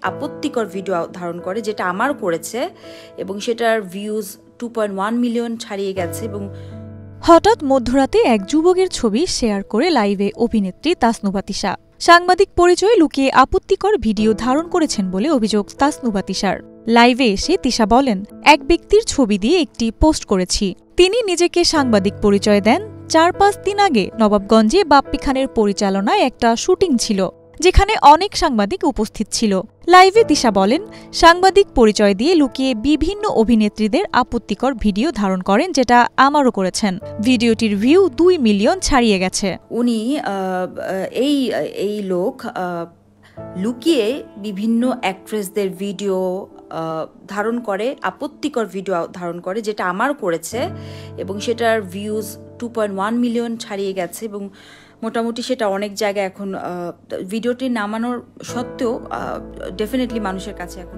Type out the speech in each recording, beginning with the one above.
আপত্তিকর ভিডিও ধারণ করে, যেটা আমার করেছে, এবং সেটার ভিউজ 2.1 মিলিয়ন ছাড়িয়ে গেছে। এবং হঠাৎ মধ্যরাতে এক যুবকের ছবি শেয়ার করে লাইভে অভিনেত্রী তাসনুভা তিশা। সাংবাদিক পরিচয়ে লুকিয়ে আপত্তিকর ভিডিও ধারণ করেছেন বলে অভিযোগ তাসনুভা তিশার। লাইভে এসে তিশা বলেন, এক ব্যক্তির ছবি দিয়ে একটি পোস্ট করেছি। তিনি নিজেকে সাংবাদিক পরিচয় দেন। 4-5 দিন আগে নবাবগঞ্জে বাপ্পি খানের পরিচালনায় একটা শুটিং ছিল, যেখানে অনেক সাংবাদিক উপস্থিত ছিল। লাইভে তিশা বলেন, সাংবাদিক পরিচয় দিয়ে লুকিয়ে বিভিন্ন অভিনেত্রীদের আপত্তিকর ভিডিও ধারণ করেন, যেটা আমারও করেছেন। ভিডিওটির ভিউ 2 মিলিয়ন ছাড়িয়ে গেছে। উনি এই লোক লুকিয়ে বিভিন্ন অ্যাক্ট্রেসদের ভিডিও ধারণ করে, আপত্তিকর ভিডিও ধারণ করে, যেটা আমার করেছে, এবং সেটার ভিউজ 2.1 মিলিয়ন ছাড়িয়ে গেছে। এবং মোটামুটি সেটা অনেক জায়গায় এখন ভিডিওটি নামানোর সত্ত্বেও ডেফিনেটলি মানুষের কাছে এখন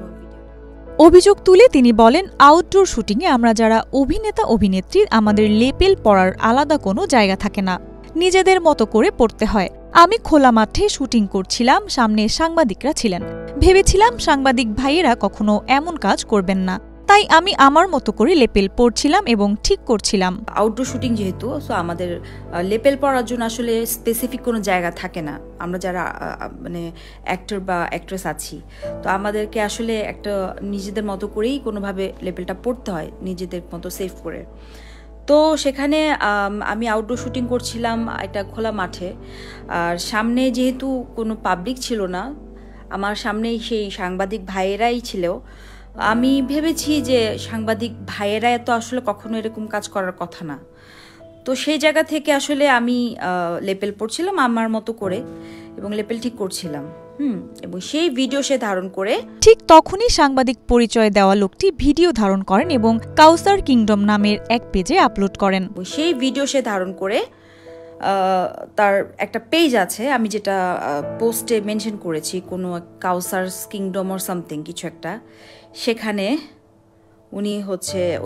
অভিযোগ তুলে তিনি বলেন, আউটডোর শুটিংয়ে আমরা যারা অভিনেতা অভিনেত্রী, আমাদের লেপেল পড়ার আলাদা কোনো জায়গা থাকে না, নিজেদের মতো করে পড়তে হয়। আমি খোলা মাঠে শুটিং করছিলাম, সামনে সাংবাদিকরা ছিলেন। ভেবেছিলাম সাংবাদিক ভাইয়েরা কখনো এমন কাজ করবেন না, তাই আমি আমার মতো করে লেপেল পড়ছিলাম এবং ঠিক করছিলাম। আউটডোর শুটিং যেহেতু, সো আমাদের লেপেল পড়ার জন্য আসলে স্পেসিফিক কোনো জায়গা থাকে না। আমরা যারা মানে অ্যাক্টর বা অ্যাক্ট্রেস আছি, তো আমাদেরকে আসলে একটা নিজেদের মতো করেই কোনোভাবে লেপেলটা পড়তে হয়, নিজেদের মতো সেভ করে। তো সেখানে আমি আউটডোর শুটিং করছিলাম একটা খোলা মাঠে, আর সামনে যেহেতু কোনো পাবলিক ছিল না, আমার সামনেই সেই সাংবাদিক ভাইয়েরাই ছিল। আমি ভেবেছি যে সাংবাদিক ভাইয়েরা তো আসলে কখনো এরকম কাজ করার কথা না। তো সেই জায়গা থেকে আসলে আমি লেপেল পড়ছিলাম আমার মতো করে, এবং লেপেল ঠিক করছিলাম। এবং সেই ভিডিও সে ধারণ করে, ঠিক তখনই সাংবাদিক পরিচয় দেওয়া লোকটি ভিডিও ধারণ করেন এবং কাউসার কিংডম নামের এক পেজে আপলোড করেন। সেই ভিডিও সে ধারণ করে তার একটা পেজ আছে, আমি যেটা পোস্টে মেনশন করেছি, কোনো কাউসার কিংডম অর সামথিং কিছু একটা, সেখানে উনি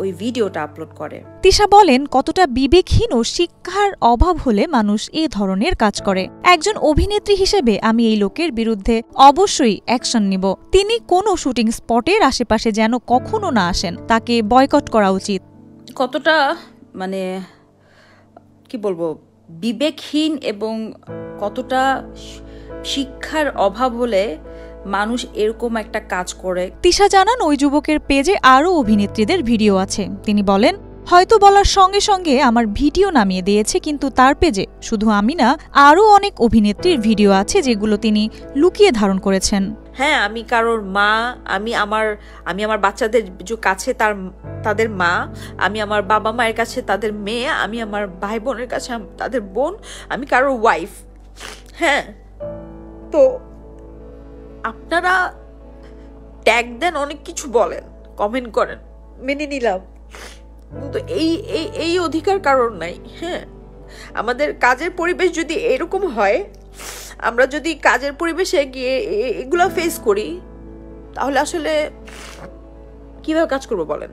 ওই ভিডিওটা আপলোড করে। তিশা বলেন, কতটা বিবেকহীন ও শিক্ষার অভাব হলে মানুষ এ ধরনের কাজ করে। একজন অভিনেত্রী হিসেবে আমি এই লোকের বিরুদ্ধে অবশ্যই অ্যাকশন নিব। তিনি কোনো শুটিং স্পটের আশেপাশে যেন কখনো না আসেন, তাকে বয়কট করা উচিত। কতটা মানে কি বলবো, বিবেকহীন এবং কতটা শিক্ষার অভাব হলে মানুষ এরকম একটা কাজ করে। তিশা জানান, ওই যুবকের পেজে আরও অভিনেত্রীদের ভিডিও আছে। তিনি বলেন, হয়তো বলার সঙ্গে সঙ্গে আমার ভিডিও নামিয়ে দিয়েছে, কিন্তু তার পেজে শুধু আমি না, আরও অনেক অভিনেত্রীর ভিডিও আছে যেগুলো তিনি লুকিয়ে ধারণ করেছেন। হ্যাঁ, আমি কারোর মা, আমি আমার বাচ্চাদের কাছে তাদের মা, আমি আমার বাবা মায়ের কাছে তাদের মেয়ে, আমি আমার ভাই বোনের কাছে তাদের বোন, আমি কারোর ওয়াইফ। হ্যাঁ, তো আপনারা ট্যাগ দেন, অনেক কিছু বলেন, কমেন্ট করেন, মেনে নিলাম, কিন্তু এই অধিকার কারণ নাই। হ্যাঁ, আমাদের কাজের পরিবেশ যদি এরকম হয়, আমরা যদি কাজের পরিবেশে গিয়ে এগুলা ফেস করি, তাহলে আসলে কিভাবে কাজ করবো বলেন?